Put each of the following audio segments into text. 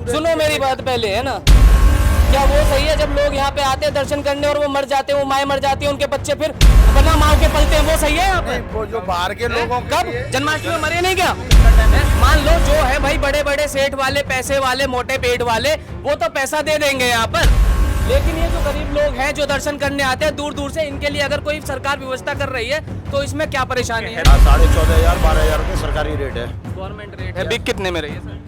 सुनो मेरी बात पहले, है ना? क्या वो सही है जब लोग यहाँ पे आते हैं दर्शन करने और वो मर जाते हैं, वो माएँ मर जाती हैं, उनके बच्चे फिर बिना माँ के पलते हैं, वो सही है यहाँ पे? वो जो बाहर के लोगों कब जन्माष्टमी में मरे नहीं क्या? मान लो जो है भाई बड़े बड़े सेठ वाले, पैसे वाले, मोटे पेट वाले, वो तो पैसा दे देंगे यहाँ पर, लेकिन ये जो गरीब लोग हैं जो दर्शन करने आते हैं दूर दूर से, इनके लिए अगर कोई सरकार व्यवस्था कर रही है तो इसमें क्या परेशानी है? 14,500 12,000 रुपये सरकारी रेट है। गवर्नमेंट रेट है। बिक कितने में रही है सर?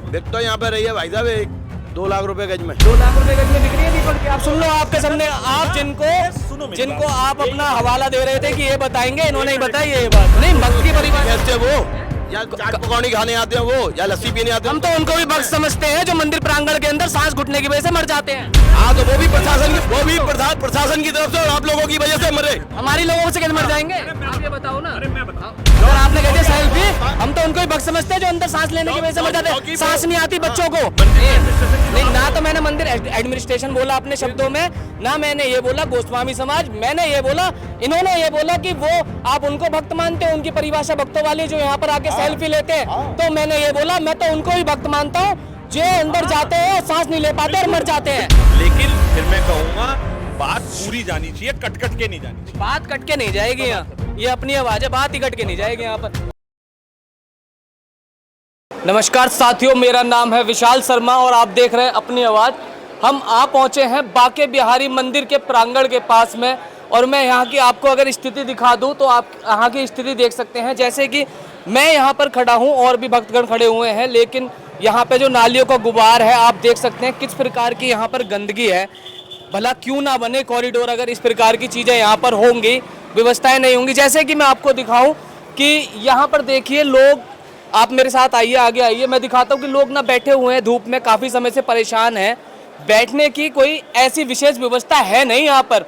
बिक तो यहाँ पे रही है भाई साहब 2 लाख रुपए गज में। 2 लाख रुपए गज में बिक रही है दीपक की। आप सुन लो, आपके सामने आप जिनको आप अपना हवाला दे रहे थे कि ये बताएंगे, इन्होंने ही बताई ये बात। नहीं, भक्त की परिभाषा कैसे वो या चाट पकौड़ी खाने आते हैं वो, या लस्सी पीने आते हैं? हम तो उनको भी भक्त समझते हैं जो मंदिर प्रांगण के अंदर सांस घुटने की वजह से मर जाते हैं। हाँ, तो वो भी प्रशासन की तरफ से और आप लोगों की वजह से मरे। हमारी लोगों से कैसे मर जाएंगे? आप ये बताओ ना। अगर आपने कहते सेल्फी, हम तो उनको ही भक्त समझते हैं जो अंदर सांस लेने की वजह से मर जाते हैं। सांस नहीं आती बच्चों को। नहीं, ना तो मैंने मंदिर एडमिनिस्ट्रेशन बोला अपने शब्दों में, ना मैंने ये बोला गोस्वामी समाज, मैंने ये बोला, इन्होंने ये बोला कि वो आप उनको भक्त मानते हो, उनकी परिभाषा भक्तों वाली जो यहाँ पर आके सेल्फी लेते हैं, तो मैंने ये बोला मैं तो उनको ही भक्त मानता हूँ जो अंदर जाते हैं, सांस नहीं ले पाते और मर जाते हैं। लेकिन फिर मैं कहूँगा बात पूरी जानी चाहिए, कट के नहीं जानी चाहिए। बात कट के नहीं जाएगी यहाँ, ये अपनी आवाज है, बात ही कट के नहीं जाएगी यहाँ पर। नमस्कार साथियों, मेरा नाम है विशाल शर्मा और आप देख रहे हैं अपनी आवाज। हम आ पहुंचे हैं बांके बिहारी मंदिर के प्रांगण के पास में, और मैं यहाँ की आपको अगर स्थिति दिखा दूं तो आप यहाँ की स्थिति देख सकते हैं। जैसे कि मैं यहाँ पर खड़ा हूँ और भी भक्तगण खड़े हुए हैं, लेकिन यहाँ पे जो नालियों का गुबार है आप देख सकते हैं किस प्रकार की यहाँ पर गंदगी है। भला क्यों ना बने कॉरिडोर अगर इस प्रकार की चीज़ें यहाँ पर होंगी, व्यवस्थाएं नहीं होंगी। जैसे कि मैं आपको दिखाऊं कि यहाँ पर देखिए लोग, आप मेरे साथ आइए, आगे आइए, मैं दिखाता हूँ कि लोग ना बैठे हुए हैं धूप में, काफ़ी समय से परेशान हैं। बैठने की कोई ऐसी विशेष व्यवस्था है नहीं यहाँ पर,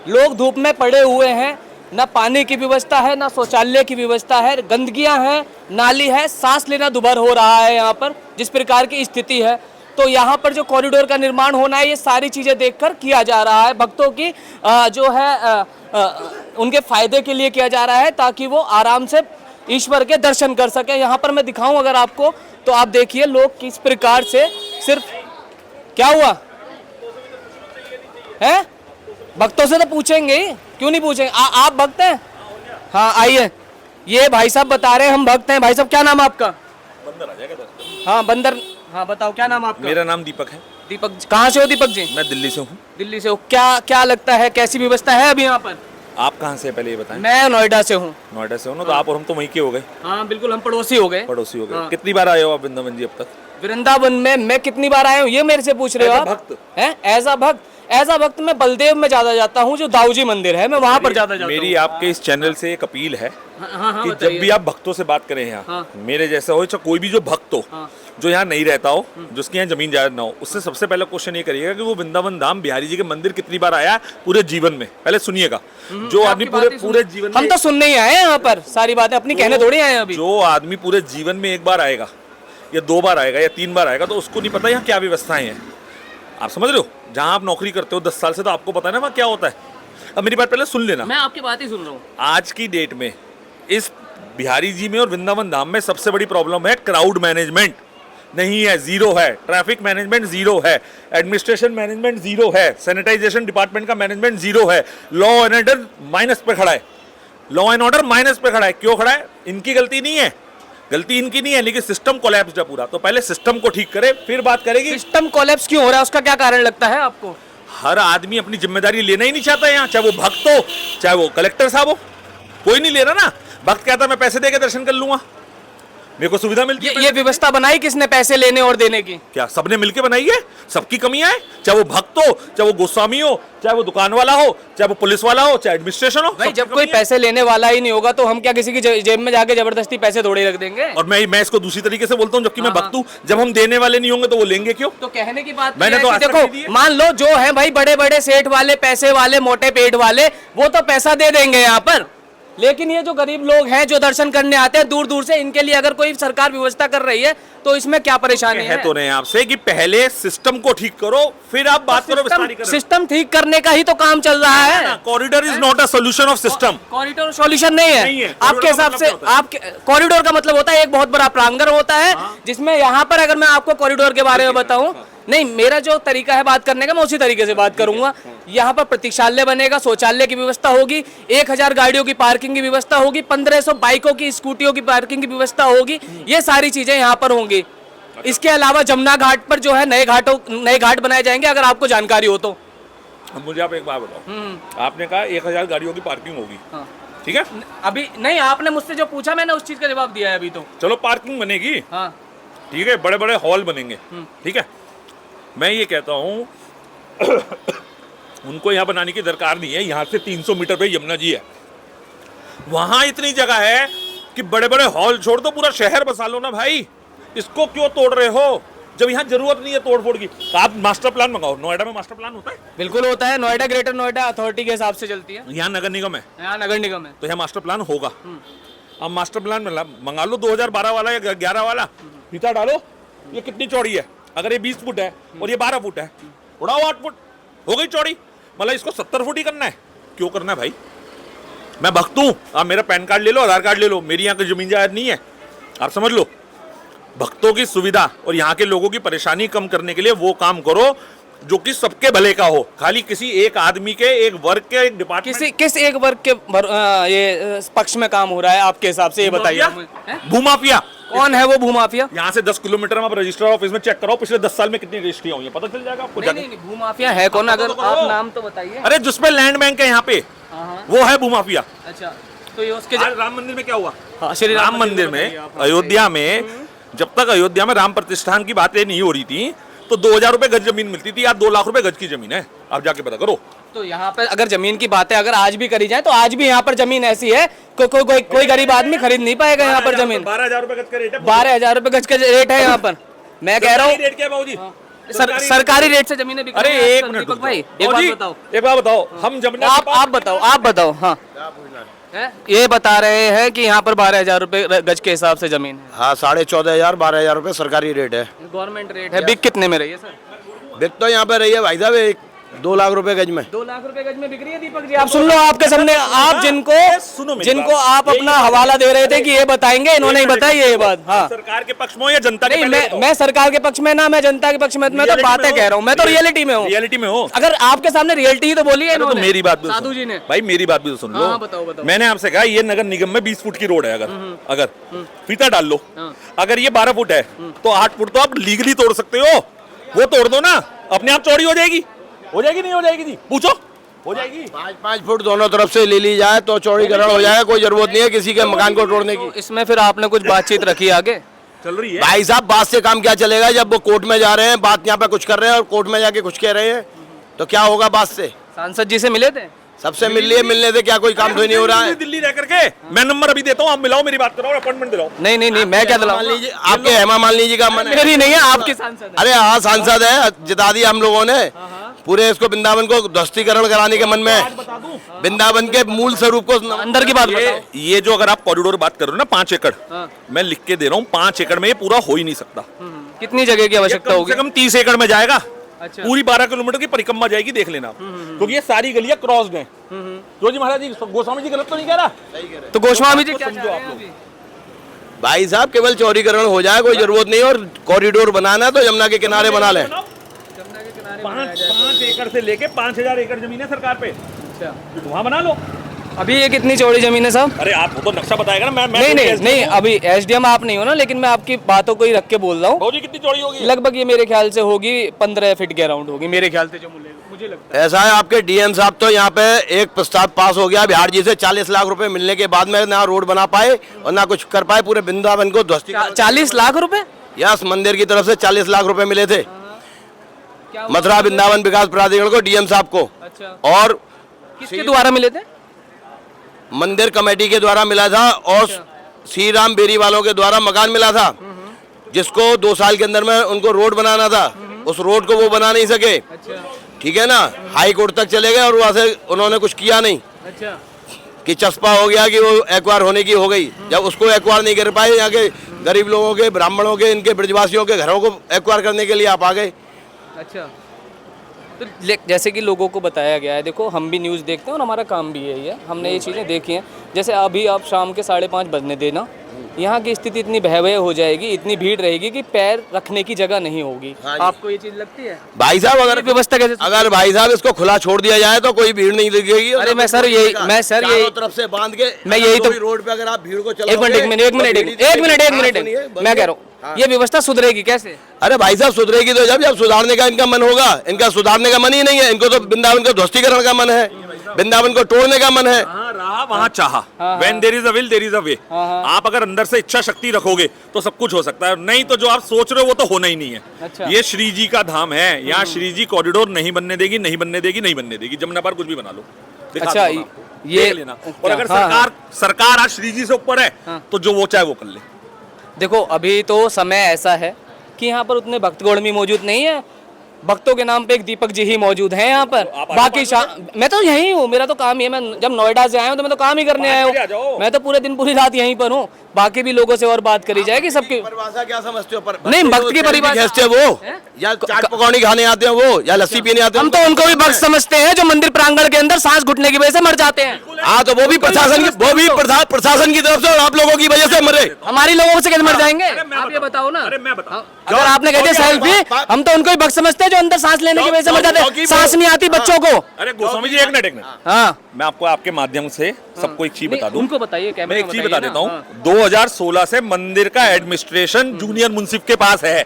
लोग धूप में पड़े हुए हैं, ना पानी की व्यवस्था है, ना शौचालय की व्यवस्था है, गंदगियाँ हैं, नाली है, सांस लेना दुभर हो रहा है यहाँ पर जिस प्रकार की स्थिति है। तो यहाँ पर जो कॉरिडोर का निर्माण होना है, ये सारी चीज़ें देखकर किया जा रहा है, भक्तों की जो है उनके फायदे के लिए किया जा रहा है, ताकि वो आराम से ईश्वर के दर्शन कर सके। यहाँ पर मैं दिखाऊं अगर आपको तो आप देखिए लोग किस प्रकार से, सिर्फ क्या हुआ है, भक्तों से तो पूछेंगे ही, क्यों नहीं पूछेंगे? आप भक्त हैं? हाँ आइए, ये भाई साहब बता रहे हैं हम भक्त हैं। भाई साहब क्या नाम है आपका? बंदर आ जाएगा। हाँ बंदर, हाँ बताओ क्या नाम आपका? मेरा नाम दीपक है। दीपक, कहाँ से हो दीपक जी? मैं दिल्ली से हूँ। दिल्ली से हो। क्या लगता है कैसी व्यवस्था है अभी यहाँ पर? आप कहाँ से पहले ये बताएं? मैं नोएडा से हूँ। नोएडा से हो ना, तो आप और हम तो वहीं के हो गए। हाँ बिल्कुल, हम पड़ोसी हो गए। पड़ोसी हो गए। हाँ। कितनी बार आए हो आप वृंदावन जी अब तक? वृंदावन में मैं कितनी बार आया हूँ ये मेरे से पूछ रहे हो आप? भक्त हैं? एज अ भक्त मैं बलदेव में ज्यादा जाता हूँ, जो दाऊजी मंदिर है, मैं वहाँ पर ज्यादा जाता हूँ। मेरी आपके इस चैनल से एक अपील है हाँ, कि जब भी आप भक्तों से बात करें यहाँ, हाँ। मेरे जैसा हो चाहे कोई भी जो भक्त हो, हाँ। जो यहाँ नहीं रहता हो, जिसके यहाँ जमीन जायदाद ना हो, उससे सबसे पहले क्वेश्चन ये करिएगा कि वो वृंदावन धाम बिहारी जी के मंदिर कितनी बार आया है पूरे जीवन में। पहले सुनिएगा, जो आदमी पूरे जीवन में, हम तो सुनने ही आए हैं यहाँ पर, सारी बातें अपनी कहने थोड़ी आए हैं अभी। जो आदमी पूरे जीवन में एक बार आएगा या 2 बार आएगा या 3 बार आएगा, तो उसको नहीं पता यहाँ क्या व्यवस्थाएं हैं। आप समझ रहे हो? जहाँ आप नौकरी करते हो 10 साल से, तो आपको पता है ना वहाँ क्या होता है। अब मेरी बात पहले सुन लेना। मैं आपकी बात ही सुन रहा हूँ। आज की डेट में इस बिहारी जी में और वृंदावन धाम में सबसे बड़ी प्रॉब्लम है क्राउड मैनेजमेंट नहीं है, जीरो है। ट्रैफिक मैनेजमेंट जीरो है, एडमिनिस्ट्रेशन मैनेजमेंट जीरो है, सैनिटाइजेशन डिपार्टमेंट का मैनेजमेंट जीरो है, लॉ एंड ऑर्डर माइनस पे खड़ा है। लॉ एंड ऑर्डर माइनस पे खड़ा है। क्यों खड़ा है? इनकी गलती नहीं है, गलती इनकी नहीं है, लेकिन सिस्टम कोलैप्स है पूरा। तो पहले सिस्टम को ठीक करे, फिर बात करेगी। सिस्टम कोलैप्स क्यों हो रहा है, उसका क्या कारण लगता है आपको? हर आदमी अपनी जिम्मेदारी लेना ही नहीं चाहता है यहाँ, चाहे वो भक्त हो चाहे वो कलेक्टर साहब हो, कोई नहीं ले रहा ना। भक्त कहता मैं पैसे देके दर्शन कर लूंगा, मेरे को सुविधा मिलती है। ये व्यवस्था बनाई किसने पैसे लेने और देने की? क्या सबने मिलके बनाई है? सबकी कमियां हैं, चाहे वो भक्त हो, चाहे वो गोस्वामी हो, चाहे वो दुकान वाला हो, चाहे वो पुलिस वाला हो, चाहे एडमिनिस्ट्रेशन हो। भाई जब कोई पैसे लेने वाला ही नहीं होगा तो हम क्या किसी की जेब में जाके जबरदस्ती पैसे थोड़े रख देंगे? और मैं इसको दूसरी तरीके से बोलता हूँ, जबकि मैं भक्त हूँ, जब हम देने वाले नहीं होंगे तो वो लेंगे क्यों? तो कहने की बात मैंने तो देखो, मान लो जो है भाई बड़े बड़े सेठ वाले, पैसे वाले, मोटे पेट वाले, वो तो पैसा दे देंगे यहाँ पर, लेकिन ये जो गरीब लोग हैं जो दर्शन करने आते हैं दूर दूर से, इनके लिए अगर कोई सरकार व्यवस्था कर रही है तो इसमें क्या परेशानी है? तो नहीं आपसे कि पहले सिस्टम को ठीक करो, फिर आप बात करो विस्तारीकरण। सिस्टम ठीक करने का ही तो काम चल रहा है। Corridor is not a solution of system. Corridor solution नहीं है। आपके हिसाब से मतलब आपके कॉरिडोर का मतलब होता है एक बहुत बड़ा प्रांगण होता है, जिसमें यहाँ पर अगर मैं आपको कॉरिडोर के बारे में बताऊं, नहीं मेरा जो तरीका है बात करने का मैं उसी तरीके से बात करूंगा। यहाँ पर प्रतीक्षालय बनेगा, शौचालय की व्यवस्था होगी, 1000 गाड़ियों की पार्किंग की व्यवस्था होगी, 1500 बाइकों की स्कूटियों की पार्किंग की व्यवस्था होगी, ये सारी चीजें यहाँ पर होंगी। इसके अलावा जमुना घाट पर जो है नए घाट बनाए जाएंगे, अगर आपको जानकारी हो तो। मुझे आप एक बात बताओ, आपने कहा 1000 गाड़ियों की पार्किंग होगी, ठीक है? अभी नहीं, आपने मुझसे जो पूछा मैंने उस चीज का जवाब दिया है अभी तो। चलो पार्किंग बनेगी, हाँ ठीक है, बड़े बड़े हॉल बनेंगे, ठीक है। मैं ये कहता हूँ उनको यहाँ बनाने की दरकार नहीं है। यहाँ से 300 मीटर पे यमुना जी है, वहां इतनी जगह है कि बड़े बड़े हॉल छोड़ दो, पूरा शहर बसा लो ना भाई। इसको क्यों तोड़ रहे हो जब यहाँ जरूरत नहीं है तोड़फोड़ की? आप मास्टर प्लान मंगाओ। नोएडा में मास्टर प्लान होता है? बिल्कुल होता है। नोएडा ग्रेटर नोएडा अथॉरिटी के हिसाब से चलती है। यहाँ नगर निगम है, यहाँ नगर निगम है, तो यहाँ मास्टर प्लान होगा। अब मास्टर प्लान मंगा लो 2012 वाला या 11 वाला, फीता डालो, ये कितनी चौड़ी है? अगर ये 20 फुट है और ये 12 फुट है, उड़ाओ 8 फुट, हो गई चौड़ी। मतलब इसको 70 फुट ही करना है? क्यों करना है भाई? मैं भक्त हूँ, आप मेरा पैन कार्ड ले लो, आधार कार्ड ले लो, मेरी यहाँ की जमीन जायदाद नहीं है, आप समझ लो। भक्तों की सुविधा और यहाँ के लोगों की परेशानी कम करने के लिए वो काम करो जो कि सबके भले का हो, खाली किसी एक आदमी के, एक वर्ग के, एक डिपार्टमेंट, किस एक वर्ग के ये पक्ष में काम हो रहा है आपके हिसाब से, ये बताइए। भूमाफिया। कौन है वो भूमाफिया? यहाँ से 10 किलोमीटर में आप रजिस्ट्रार ऑफिस में चेक कराओ, पिछले 10 साल में कितनी रजिस्ट्री हुई है, पता चल जाएगा आपको। नहीं, भूमाफिया है कौन? अगर आप नाम तो बताइए। अरे जिसमें लैंड बैंक है यहाँ पे, वो है भूमाफिया। अच्छा, तो ये उसके राम मंदिर में क्या हुआ? हाँ, श्री राम मंदिर में अयोध्या में, जब तक अयोध्या में राम प्रतिष्ठान की बातें नहीं हो रही थी तो 2000 रुपए गज जमीन मिलती थी, आज 2 लाख रुपए गज की जमीन है। आप जाके पता करो। तो यहाँ पे अगर जमीन की बातें अगर आज भी करी जाए तो आज भी यहाँ पर जमीन ऐसी है कोई गरीब आदमी खरीद नहीं पाएगा यहाँ पर जमीन। 12,000 रुपए गज का रेट है। 12,000 रुपए गज का रेट है यहाँ पर। मैं कह रहा हूँ रेट क्या है बाबूजी? सरकारी रेट से जमीनें बिक रही हैं। अरे एक मिनट भाई, एक बात बताओ, हम जमीन आप बताओ। हाँ, ये बता रहे हैं कि यहाँ पर 12,000 रुपए गज के हिसाब से जमीन है। हाँ, 14,500 12,000 रुपए सरकारी रेट है। गवर्नमेंट रेट है। बिक कितने में रही है सर? बिक तो यहाँ पे रही है भाई साहब 2 लाख रुपए गज में। 2 लाख रुपए गज में बिक रही है। दीपक जी आप सुन लो, आपके सामने आप जिनको आप अपना हवाला दे रहे थे कि ये बताएंगे, इन्होंने ही बताई ये बात। हाँ, सरकार के पक्ष में या जनता के? मैं सरकार के पक्ष में ना, मैं जनता के पक्ष में, मैं तो बातें कह रहा हूँ, मैं तो रियलिटी में हूँ। रियलिटी में हो? अगर आपके सामने रियलिटी ही तो बोली है तो मेरी बात भी साधु जी ने। भाई मेरी बात भी तो सुन लो। हाँ, बताओ। मैंने आपसे कहा ये नगर निगम में 20 फुट की रोड है, अगर फीता डाल लो, अगर ये 12 फुट है तो 8 फुट तो आप लीगली तोड़ सकते हो, वो तोड़ दो ना, अपने आप चौड़ी हो जाएगी। नहीं हो जाएगी जी? पूछो, हो जाएगी। 5-5 फुट दोनों तरफ से ले ली जाए तो चौड़ीकरण हो जाएगा, कोई जरूरत नहीं है किसी के मकान को तोड़ने की। इसमें फिर आपने कुछ बातचीत रखी आगे? चल रही है भाई साहब, बात से काम क्या चलेगा जब वो कोर्ट में जा रहे हैं, बात यहाँ पे कुछ कर रहे हैं और कोर्ट में जाके कुछ कह रहे हैं, तो क्या होगा बात से? सांसद जी से मिले थे? सबसे मिल लिए, मिलने से क्या कोई काम तो नहीं हो रहा है? दिल्ली रह करके मैं नंबर अभी देता हूँ, आप मिलाओ, मेरी बात करो, अपॉइंटमेंट दिलाओ। नहीं, मैं क्या दिलाऊं? मान लीजिए आपके हेमा मालिनी जी का मन है। मेरी नहीं है, आपकी सांसद है। अरे हाँ, सांसद है, जिता दिया हम लोगों ने पूरे इसको, वृंदावन को ध्वस्तीकरण कराने के मन में है। वृंदावन के मूल स्वरूप को अंदर की बात बताओ। ये जो अगर आप कॉरिडोर बात कर रहे हो ना 5 एकड़, मैं लिख के दे रहा हूँ, 5 एकड़ में ये पूरा हो ही नहीं सकता। कितनी जगह की आवश्यकता होगी? कम से कम 30 एकड़ में जाएगा। अच्छा। पूरी 12 किलोमीटर की परिक्रमा जाएगी, देख लेना, क्योंकि ये सारी गलियां क्रॉस्ड हैं। तो जी महाराज जी, गोस्वामी जी गलत तो नहीं कह रहा? तो गोस्वामी जी क्या समझो आप लोग? भाई साहब, केवल चौड़ीकरण हो जाए, कोई जरूरत नहीं, और कॉरिडोर बनाना है तो यमुना के किनारे बना लें। 5 एकड़ से लेके 5,000 एकड़ जमीन है सरकार पे, तो वहाँ बना लो। अभी ये कितनी चौड़ी जमीन है साहब? अरे आप तो नक्शा बताएगा ना, मैं नहीं, अभी एसडीएम आप नहीं हो ना, लेकिन मैं आपकी बातों को ही रख के बोल रहा हूँ। कितनी चौड़ी होगी? लगभग ये मेरे ख्याल से होगी 15 फीट के अराउंड होगी, मेरे ख्याल से, जो मुझे लगता है। ऐसा है, आपके डीएम साहब तो यहाँ पे एक प्रस्ताव पास हो गया बिहार जी से, 40 लाख रुपए मिलने के बाद में ना रोड बना पाए और ना कुछ कर पाए, पूरे वृंदावन को ध्वस्त। 40 लाख रुपए? यस, मंदिर की तरफ से 40 लाख रुपए मिले थे मथुरा वृंदावन विकास प्राधिकरण को, डीएम साहब को। अच्छा। और किसके द्वारा मिले थे? मंदिर कमेटी के द्वारा मिला था, और श्री राम बेरी वालों के द्वारा मकान मिला था, जिसको 2 साल के अंदर में उनको रोड बनाना था। उस रोड को वो बना नहीं सके। अच्छा। ठीक है ना, हाई कोर्ट तक चले गए और वहां से उन्होंने कुछ किया नहीं। अच्छा। कि चस्पा हो गया कि वो एक्वायर होने की हो गई। जब उसको एक्वायर नहीं कर पाए, यहाँ के गरीब लोगों के, ब्राह्मणों के, इनके ब्रजवासियों के घरों को एक्वायर करने के लिए आप आ गए। अच्छा, तो जैसे कि लोगों को बताया गया है, देखो हम भी न्यूज़ देखते हैं और हमारा काम भी यही है, हमने ये चीज़ें देखी हैं। जैसे अभी आप शाम के 5:30 बजने देना, यहाँ की स्थिति इतनी भयावह हो जाएगी, इतनी भीड़ रहेगी कि पैर रखने की जगह नहीं होगी। हाँ आपको ये चीज़ लगती है? भाई साहब अगर व्यवस्था कैसे? अगर भाई साहब इसको खुला छोड़ दिया जाए तो कोई भीड़ नहीं दिखेगी। अरे मैं सर यही तरफ से बांध के, मैं यही तो रोड पे अगर आप भीड़ को एक मिनट मैं कह रहा हूँ, ये व्यवस्था सुधरेगी कैसे? अरे भाई साहब सुधरेगी तो जब सुधारने का इनका मन होगा। इनका सुधारने का मन ही नहीं है, इनको तो वृंदावन को ध्वस्तीकरण का मन है, वृंदावन को तोड़ने का मन है। रहा वहाँ चाहा, when there is a will there is a way। आप अगर अंदर से इच्छा शक्ति रखोगे तो सब कुछ हो सकता है, नहीं तो जो आप सोच रहे हो वो तो होना ही नहीं है। अच्छा। ये श्री जी का धाम है, यहाँ श्री जी कॉरिडोर नहीं बनने देगी, नहीं बनने देगी, नहीं बनने देगी। जमुना पार कुछ भी बना लो, दिखा अच्छा, दो मैं आपको, ये देख लेना। और अगर सरकार आज श्री जी से ऊपर है तो जो वो चाहे वो कर ले। देखो अभी तो समय ऐसा है कि यहाँ पर उतने भक्तगण भी मौजूद नहीं है, भक्तों के नाम पे एक दीपक जी ही मौजूद हैं यहाँ पर। बाकी मैं तो यहीं हूँ, मेरा तो काम ही है। मैं जब नोएडा से आया हूँ तो मैं तो काम ही करने आया हूँ, मैं तो पूरे दिन पूरी रात यहीं पर हूँ। बाकी भी लोगों से और बात करी जाएगी सबकी। परिभाषा क्या समझते हो? नहीं, भक्त की परिभाषा है वो, या चाट पकौड़ी खाने आते हैं वो, या लस्सी पीने आते हैं? हम तो उनको भी भक्त समझते हैं जो मंदिर प्रांगण के अंदर सांस घुटने की वजह से मर जाते हैं। हाँ, तो वो भी प्रशासन की तरफ से और आप लोगों की वजह से मरे। हमारी लोगों से कैसे मर जाएंगे? आप ये बताओ ना। अरे मैं बताऊं, अगर आपने कह दिया सेल्फी, हम तो उनको ही भक्त समझते हैं जो अंदर सांस लेने की वजह से मर जाते हैं, सांस नहीं आती बच्चों को। अरे गोस्वामी जी एक मिनट। हाँ, मैं आपको आपके माध्यम से सबको एक चीज बता दूं। उनको बताइए, मैं एक चीज बता देता हूँ। 2016 से मंदिर का एडमिनिस्ट्रेशन जूनियर मुंसिफ के पास है,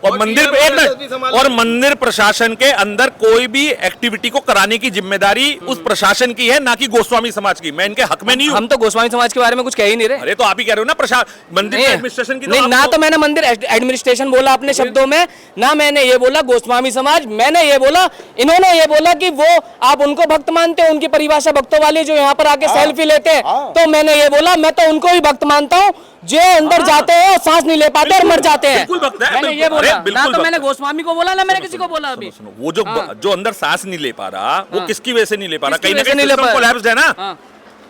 और मंदिर प्रशासन के अंदर कोई भी एक्टिविटी को कराने की जिम्मेदारी उस प्रशासन की है, ना कि गोस्वामी समाज की। मैं इनके हक में नहीं हूँ। हम तो गोस्वामी समाज के बारे में कुछ कह ही नहीं रहे। अरे तो आप ही कह रहे हो ना, प्रशासन मंदिर एडमिनिस्ट्रेशन की। नहीं, ना तो मैंने मंदिर एडमिनिस्ट्रेशन बोला अपने शब्दों में, ना मैंने ये बोला गोस्वामी समाज। मैंने ये बोला, इन्होंने ये बोला कि वो आप उनको भक्त मानते हो, उनकी परिभाषा भक्तों वाली जो यहाँ पर आके सेल्फी लेते हैं। तो मैंने ये बोला, मैं तो उनको ही भक्त मानता हूँ जो अंदर जाते हैं और सांस नहीं ले पाते और मर जाते हैं। मैंने ये बोला, ना तो मैंने गोस्वामी को बोला, ना मैंने किसी को बोला। अभी वो जो अंदर सांस नहीं ले पा रहा, वो किसकी वजह से नहीं ले पा रहा? कहीं ना कहीं सिस्टम कोलैप्स है ना,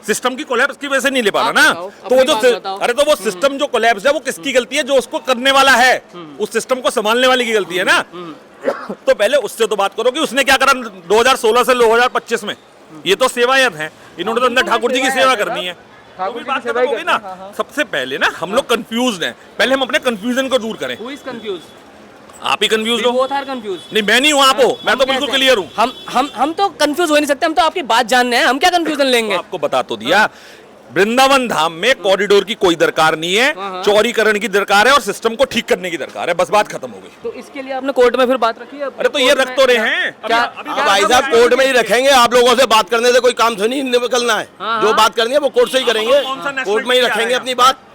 सिस्टम की कोलैप्स की वजह से नहीं ले पा रहा ना। तो वो जो अरे तो वो सिस्टम जो कोलैप्स है वो किसकी गलती है? जो उसको करने वाला है, उस सिस्टम को संभालने वाले की गलती है ना। तो पहले उससे तो बात करो कि उसने क्या करा 2016 से 2025 में। ये तो सेवायत है, इन्होंने तो अंदर ठाकुर जी की सेवा करनी है। तो बात खत्म होगी ना। सबसे पहले ना हम लोग कंफ्यूज हैं, पहले हम अपने कंफ्यूजन को दूर करें। आप ही कंफ्यूज हो? नहीं, मैं नहीं हूँ, आप हो। मैं तो बिल्कुल क्लियर हूँ। हम तो कंफ्यूज हो नहीं सकते, हम तो आपकी बात जानने हैं, हम क्या कंफ्यूजन लेंगे? आपको बता तो दिया, वृंदावन धाम में कॉरिडोर की कोई दरकार नहीं है, चौड़ीकरण की दरकार है और सिस्टम को ठीक करने की दरकार है। बस बात खत्म हो गई। तो इसके लिए आपने कोर्ट में फिर बात रखी है? अरे तो ये रख तो रहे हैं। भाई साहब कोर्ट में ही रखेंगे। आप लोगों से बात करने से कोई काम से नहीं निकलना है। जो बात करनी है वो कोर्ट से ही करेंगे, कोर्ट में ही रखेंगे अपनी बात।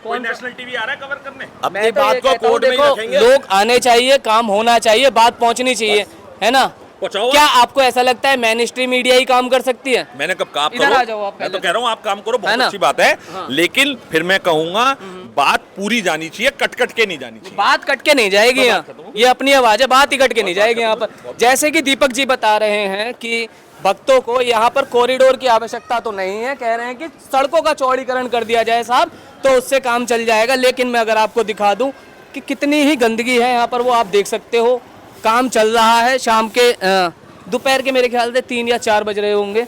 कोई नेशनल टीवी आ रहा है कवर करने? अपनी बात को कोर्ट में ही रखेंगे। लोग आने चाहिए, काम होना चाहिए, बात पहुंचनी चाहिए, है ना? क्या आपको ऐसा लगता है मेन स्ट्रीम मीडिया ही काम कर सकती है? मैंने कब कहा आप इधर करो? आ जाओ आप। मैं तो कह रहा हूँ आप काम करो, बहुत अच्छी बात है। लेकिन फिर मैं कहूंगा बात पूरी जानी चाहिए, कट कट के नहीं जानी चाहिए। बात कट के नहीं जाएगी यहाँ, ये अपनी आवाज है, बात ही कट के नहीं जाएगी यहाँ पर। जैसे कि दीपक जी बता रहे हैं कि भक्तों को यहाँ पर कॉरिडोर की आवश्यकता तो नहीं है, कह रहे हैं कि सड़कों का चौड़ीकरण कर दिया जाए साहब, तो उससे काम चल जाएगा। लेकिन मैं अगर आपको दिखा दूं कि कितनी ही गंदगी है यहाँ पर, वो आप देख सकते हो। काम चल रहा है, शाम के दोपहर के मेरे ख्याल से 3 या 4 बज रहे होंगे,